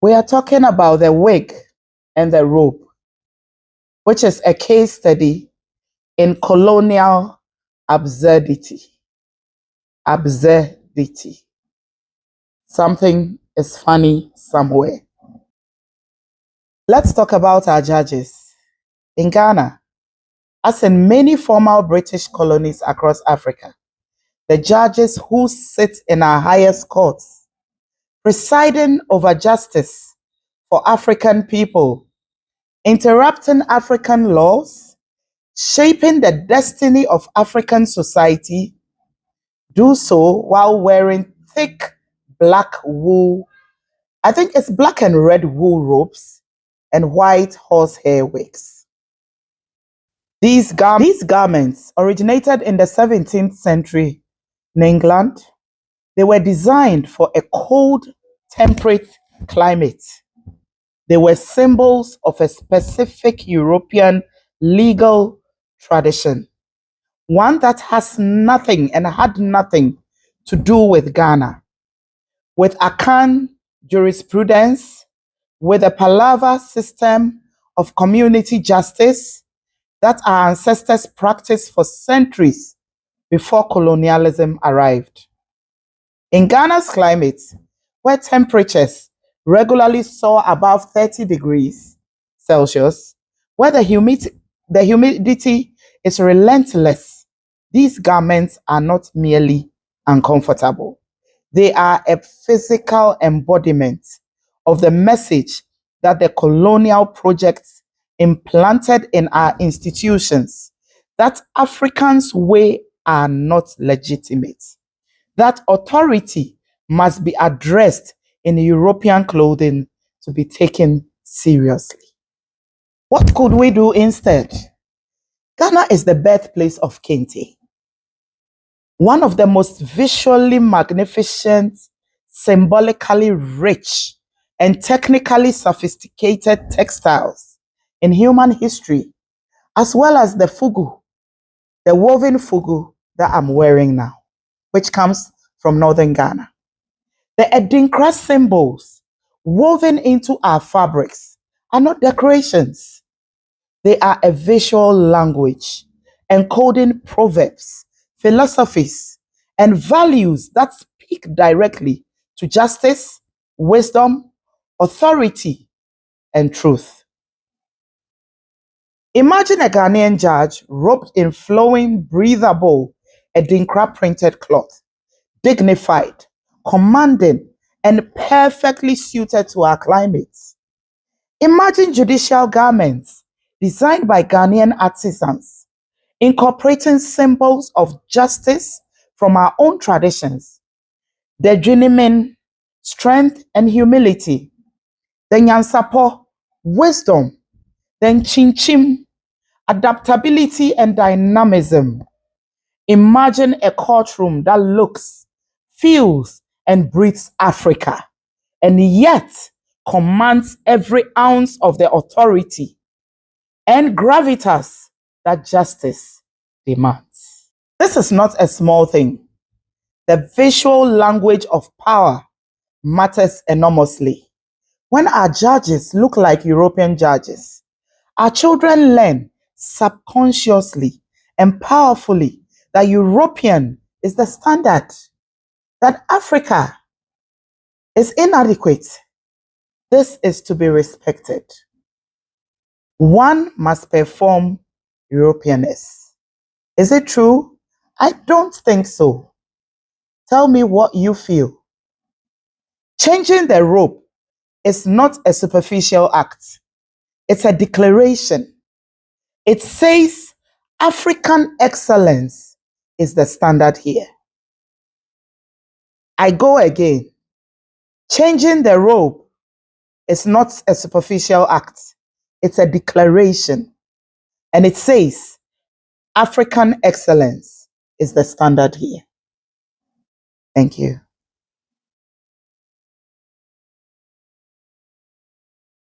We are talking about the wig and the rope, which is a case study in colonial absurdity. Absurdity. Something is funny somewhere. Let's talk about our judges. In Ghana, as in many former British colonies across Africa, the judges who sit in our highest courts, presiding over justice for African people, interrupting African laws, shaping the destiny of African society, do so while wearing thick black wool. I think it's black and red wool robes and white horsehair wigs. These garments originated in the 17th century in England. They were designed for a cold, temperate climate. They were symbols of a specific European legal tradition, one that has nothing and had nothing to do with Ghana, with Akan jurisprudence, with a palaver system of community justice that our ancestors practiced for centuries before colonialism arrived. In Ghana's climate, where temperatures regularly soar above 30 degrees Celsius, where the humidity is relentless, these garments are not merely uncomfortable. They are a physical embodiment of the message that the colonial projects implanted in our institutions, that Africans' way are not legitimate, that authority must be addressed in European clothing to be taken seriously. What could we do instead? Ghana is the birthplace of Kente, one of the most visually magnificent, symbolically rich, and technically sophisticated textiles in human history, as well as the fugu, the woven fugu that I'm wearing now, which comes from northern Ghana. The Edinkra symbols woven into our fabrics are not decorations. They are a visual language encoding proverbs, philosophies, and values that speak directly to justice, wisdom, authority, and truth. Imagine a Ghanaian judge robed in flowing, breathable Edinkra printed cloth, dignified, commanding, and perfectly suited to our climate. Imagine judicial garments designed by Ghanaian artisans, incorporating symbols of justice from our own traditions, the Junimin, strength and humility, the Nyansapo, wisdom, the Chinchim, adaptability and dynamism. Imagine a courtroom that looks, feels, and breathes Africa, and yet commands every ounce of the authority and gravitas that justice demands. This is not a small thing. The visual language of power matters enormously. When our judges look like European judges, our children learn subconsciously and powerfully that European is the standard, that Africa is inadequate. This is to be respected. One must perform Europeanness. Is it true? I don't think so. Tell me what you feel. Changing the rope is not a superficial act. It's a declaration. It says African excellence is the standard here. I go again. Changing the rope is not a superficial act. It's a declaration. And it says African excellence is the standard here. Thank you.